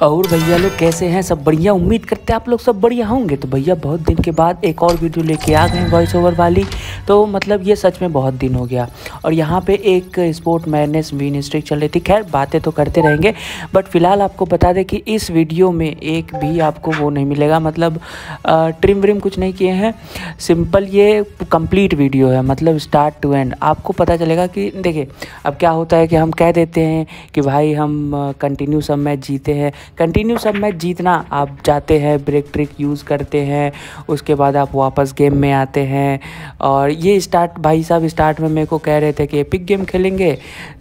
और भैया लोग कैसे हैं? सब बढ़िया। उम्मीद करते हैं आप लोग सब बढ़िया होंगे। तो भैया बहुत दिन के बाद एक और वीडियो लेके आ गए हैं वॉइस ओवर वाली। तो मतलब ये सच में बहुत दिन हो गया। और यहाँ पे एक स्पोर्ट मैडनेस विन स्ट्रीक चल रही थी। खैर बातें तो करते रहेंगे, बट फिलहाल आपको बता दें कि इस वीडियो में एक भी आपको वो नहीं मिलेगा, मतलब ट्रिम व्रिम कुछ नहीं किए हैं। सिंपल ये कंप्लीट वीडियो है, मतलब स्टार्ट टू एंड आपको पता चलेगा कि देखिए अब क्या होता है कि हम कह देते हैं कि भाई हम कंटिन्यू सब मैच जीते हैं। कंटिन्यू सब मैच जीतना, आप जाते हैं ब्रेक ट्रिक यूज़ करते हैं, उसके बाद आप वापस गेम में आते हैं। और ये स्टार्ट भाई साहब स्टार्ट में मेरे को कह रहे थे कि एपिक गेम खेलेंगे,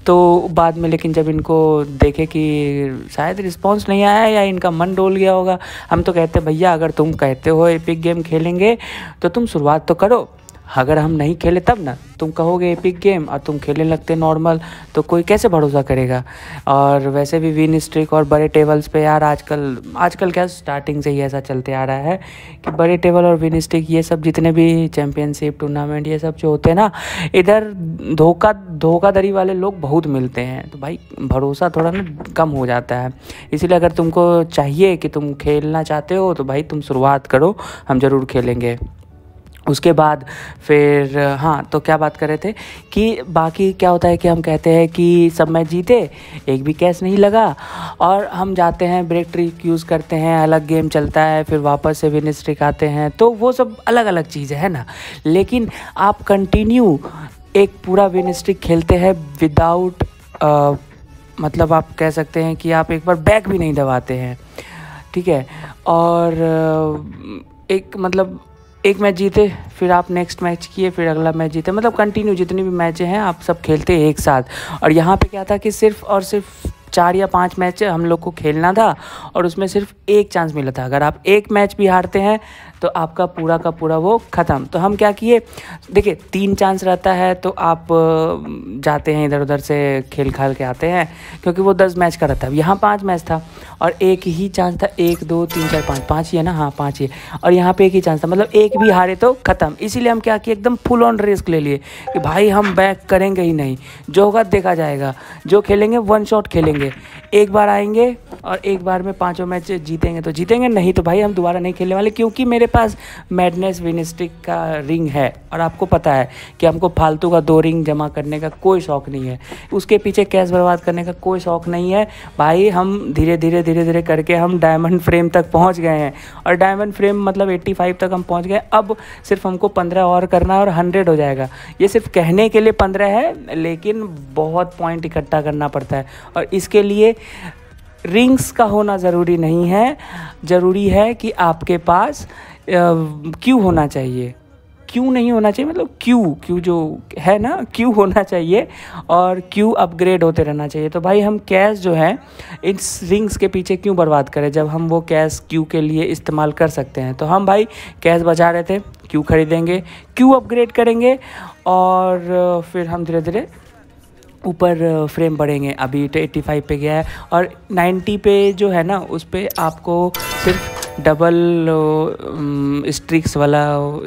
तो बाद में लेकिन जब इनको देखे कि शायद रिस्पांस नहीं आया या इनका मन डोल गया होगा, हम तो कहते भैया अगर तुम कहते हो एपिक गेम खेलेंगे तो तुम शुरुआत तो करो। अगर हम नहीं खेले तब ना तुम कहोगे एपिक गेम और तुम खेलने लगते नॉर्मल, तो कोई कैसे भरोसा करेगा। और वैसे भी विन स्ट्रिक और बड़े टेबल्स पे यार आजकल क्या स्टार्टिंग से ही ऐसा चलते आ रहा है कि बड़े टेबल और विन स्ट्रिक ये सब जितने भी चैम्पियनशिप टूर्नामेंट ये सब जो होते हैं ना, इधर धोखाधड़ी वाले लोग बहुत मिलते हैं। तो भाई भरोसा थोड़ा ना कम हो जाता है। इसीलिए अगर तुमको चाहिए कि तुम खेलना चाहते हो तो भाई तुम शुरुआत करो, हम ज़रूर खेलेंगे। उसके बाद फिर हाँ, तो क्या बात कर रहे थे कि बाकी क्या होता है कि हम कहते हैं कि सब मैच जीते, एक भी कैच नहीं लगा, और हम जाते हैं ब्रेक ट्रिक यूज़ करते हैं, अलग गेम चलता है, फिर वापस से विन स्ट्रिक आते हैं। तो वो सब अलग अलग चीज़ें है ना। लेकिन आप कंटिन्यू एक पूरा विन स्ट्रिक खेलते हैं विदाउट मतलब आप कह सकते हैं कि आप एक बार बैक भी नहीं दबाते हैं, ठीक है। और एक मैच जीते, फिर आप नेक्स्ट मैच किए, फिर अगला मैच जीते, मतलब कंटिन्यू जितनी भी मैचें हैं आप सब खेलते एक साथ। और यहाँ पे क्या था कि सिर्फ और सिर्फ 4 या 5 मैच हम लोग को खेलना था, और उसमें सिर्फ एक चांस मिला था। अगर आप एक मैच भी हारते हैं तो आपका पूरा का पूरा वो ख़त्म। तो हम क्या किए, देखिए 3 चांस रहता है तो आप जाते हैं इधर उधर से खेल खाल के आते हैं, क्योंकि वो 10 मैच का रहता है। यहाँ 5 मैच था और एक ही चांस था, 1 2 3 4 5, 5 ही है ना, हाँ 5 ही है। और यहाँ पे एक ही चांस था, मतलब एक भी हारे तो ख़त्म। इसीलिए हम क्या किए, एकदम फुल ऑन रिस्क ले लिए कि भाई हम बैक करेंगे ही नहीं, जो होगा देखा जाएगा। जो खेलेंगे 1 शॉट खेलेंगे, एक बार आएंगे और एक बार में 5 मैच जीतेंगे तो जीतेंगे, नहीं तो भाई हम दोबारा नहीं खेलने वाले। क्योंकि मेरे पास मैडनेस विन स्ट्रिक का रिंग है और आपको पता है कि हमको फालतू का 2 रिंग जमा करने का कोई शौक़ नहीं है, उसके पीछे कैश बर्बाद करने का कोई शौक़ नहीं है भाई। हम धीरे धीरे करके हम डायमंड फ्रेम तक पहुंच गए हैं, और डायमंड फ्रेम मतलब 85 तक हम पहुंच गए। अब सिर्फ हमको 15 और करना है और 100 हो जाएगा। ये सिर्फ कहने के लिए 15 है, लेकिन बहुत पॉइंट इकट्ठा करना पड़ता है, और इसके लिए रिंग्स का होना ज़रूरी नहीं है। ज़रूरी है कि आपके पास क्यू होना चाहिए। क्यू नहीं होना चाहिए, मतलब क्यू जो है ना, क्यू होना चाहिए, और क्यू अपग्रेड होते रहना चाहिए। तो भाई हम कैश जो है इस रिंग्स के पीछे क्यों बर्बाद करें जब हम वो कैश क्यू के लिए इस्तेमाल कर सकते हैं। तो हम भाई कैश बचा रहे थे, क्यू खरीदेंगे, क्यू अपग्रेड करेंगे, और फिर हम धीरे धीरे ऊपर फ्रेम बढ़ेंगे। अभी तो 85 पे गया है, और 90 पे जो है ना उस पर आपको सिर्फ डबल स्ट्रिक्स वाला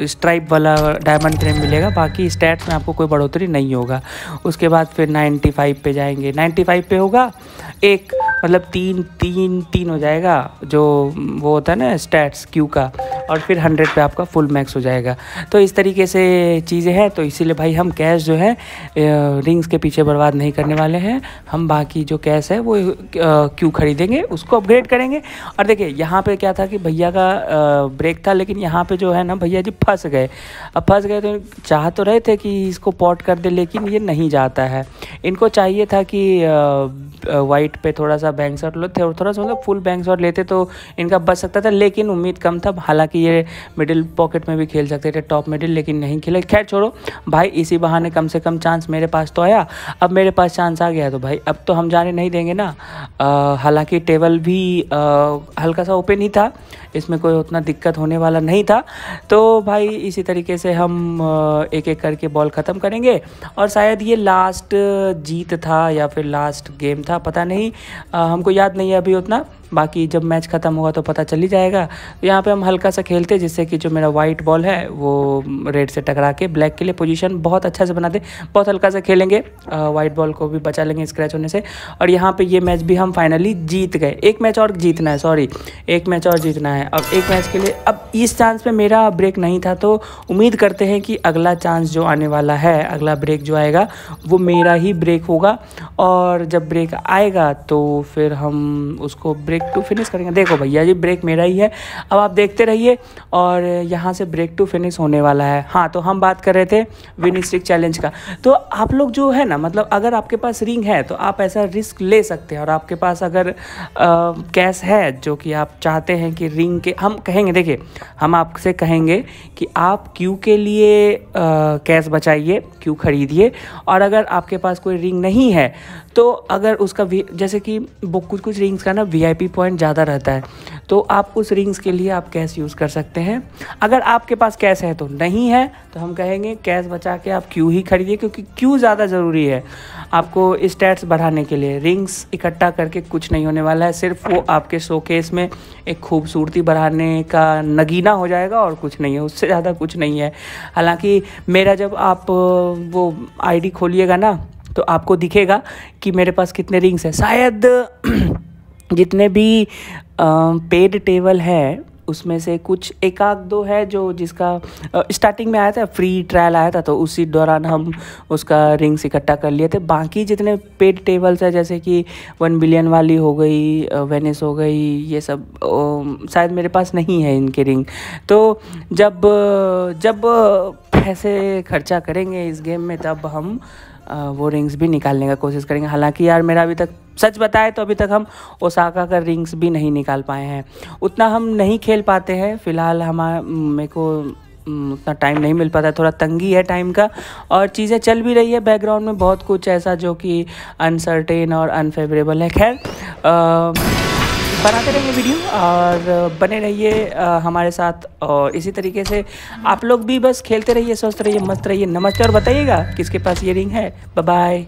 स्ट्राइप वाला डायमंड फ्रेम मिलेगा, बाकी स्टैट्स में आपको कोई बढ़ोतरी नहीं होगा। उसके बाद फिर 95 पे जाएंगे, 95 पे होगा एक, मतलब 3 हो जाएगा जो वो होता है ना स्टैट्स क्यू का, और फिर 100 पे आपका फुल मैक्स हो जाएगा। तो इस तरीके से चीज़ें हैं। तो इसीलिए भाई हम कैश जो है रिंग्स के पीछे बर्बाद नहीं करने वाले हैं। हम बाकी जो कैश है वो क्यू खरीदेंगे, उसको अपग्रेड करेंगे। और देखिए यहाँ पे क्या था कि भैया का ब्रेक था, लेकिन यहाँ पे जो है ना भैया जी फंस गए। अब फंस गए तो चाह तो रहे थे कि इसको पॉट कर दे, लेकिन ये नहीं जाता है। इनको चाहिए था कि वाइट पे थोड़ा सा बैंक शॉट लेते, और थोड़ा सा मतलब फुल बैंक शॉट लेते तो इनका बच सकता था, लेकिन उम्मीद कम था। हालांकि ये मिडिल पॉकेट में भी खेल सकते थे, टॉप मिडिल, लेकिन नहीं खेले। खैर छोड़ो भाई, इसी बहाने कम से कम चांस मेरे पास तो आया। अब मेरे पास चांस आ गया तो भाई अब तो हम जाने नहीं देंगे ना। हालांकि टेबल भी हल्का सा ओपन ही था, इसमें कोई उतना दिक्कत होने वाला नहीं था। तो भाई इसी तरीके से हम एक एक करके बॉल ख़त्म करेंगे, और शायद ये लास्ट जीत था या फिर लास्ट गेम था, पता नहीं, हमको याद नहीं है अभी उतना। बाकी जब मैच ख़त्म होगा तो पता चल ही जाएगा। तो यहाँ पे हम हल्का सा खेलते जिससे कि जो मेरा वाइट बॉल है वो रेड से टकरा के ब्लैक के लिए पोजीशन बहुत अच्छा से बना दे। बहुत हल्का से खेलेंगे, वाइट बॉल को भी बचा लेंगे स्क्रैच होने से। और यहाँ पे ये मैच भी हम फाइनली जीत गए। एक मैच और जीतना है, सॉरी एक मैच और जीतना है। अब एक मैच के लिए, अब इस चांस पे मेरा ब्रेक नहीं था तो उम्मीद करते हैं कि अगला चांस जो आने वाला है, अगला ब्रेक जो आएगा वो मेरा ही ब्रेक होगा। और जब ब्रेक आएगा तो फिर हम उसको ब्रेक टू फिनिश करेंगे। देखो भैया जी ब्रेक मेरा ही है, अब आप देखते रहिए। और यहाँ से ब्रेक टू फिनिश होने वाला है। हाँ, तो हम बात कर रहे थे विन स्ट्रिक चैलेंज का। तो आप लोग जो है ना, मतलब अगर आपके पास रिंग है तो आप ऐसा रिस्क ले सकते हैं। और आपके पास अगर कैश है जो कि आप चाहते हैं कि रिंग के, हम कहेंगे, देखिए हम आपसे कहेंगे कि आप क्यू के लिए कैश बचाइए, क्यू खरीदिए। और अगर आपके पास कोई रिंग नहीं है तो अगर उसका जैसे कि वो कुछ रिंग्स का ना VIP पॉइंट ज़्यादा रहता है, तो आप उस रिंग्स के लिए आप कैश यूज़ कर सकते हैं। अगर आपके पास कैश है तो नहीं है तो हम कहेंगे कैश बचा के आप क्यू ही खरीदिए, क्योंकि क्यू ज़्यादा ज़रूरी है आपको स्टैट्स बढ़ाने के लिए। रिंग्स इकट्ठा करके कुछ नहीं होने वाला है, सिर्फ वो आपके शोकेस में एक खूबसूरती बढ़ाने का नगीना हो जाएगा और कुछ नहीं है, उससे ज़्यादा कुछ नहीं है। हालांकि मेरा जब आप वो ID खोलिएगा ना तो आपको दिखेगा कि मेरे पास कितने रिंग्स हैं। शायद जितने भी पेड टेबल है उसमें से कुछ एक आध दो है जो जिसका स्टार्टिंग में आया था, फ्री ट्रायल आया था, तो उसी दौरान हम उसका रिंग्स इकट्ठा कर लिए थे। बाकी जितने पेड टेबल्स है जैसे कि 1 बिलियन वाली हो गई, वेनिस हो गई, ये सब शायद मेरे पास नहीं है इनके रिंग। तो जब पैसे खर्चा करेंगे इस गेम में तब हम वो रिंग्स भी निकालने का कोशिश करेंगे। हालांकि यार मेरा अभी तक, सच बताए तो अभी तक हम ओसाका का रिंग्स भी नहीं निकाल पाए हैं। उतना हम नहीं खेल पाते हैं फ़िलहाल, मेरे को उतना टाइम नहीं मिल पाता है, थोड़ा तंगी है टाइम का। और चीज़ें चल भी रही है बैकग्राउंड में बहुत कुछ ऐसा जो कि अनसर्टेन और अनफेवरेबल है। खैर बनाते रहेंगे वीडियो और बने रहिए हमारे साथ। और इसी तरीके से आप लोग भी बस खेलते रहिए, स्वस्थ रहिए, मस्त रहिए। नमस्ते और बताइएगा किसके पास ये रिंग है। Bye bye.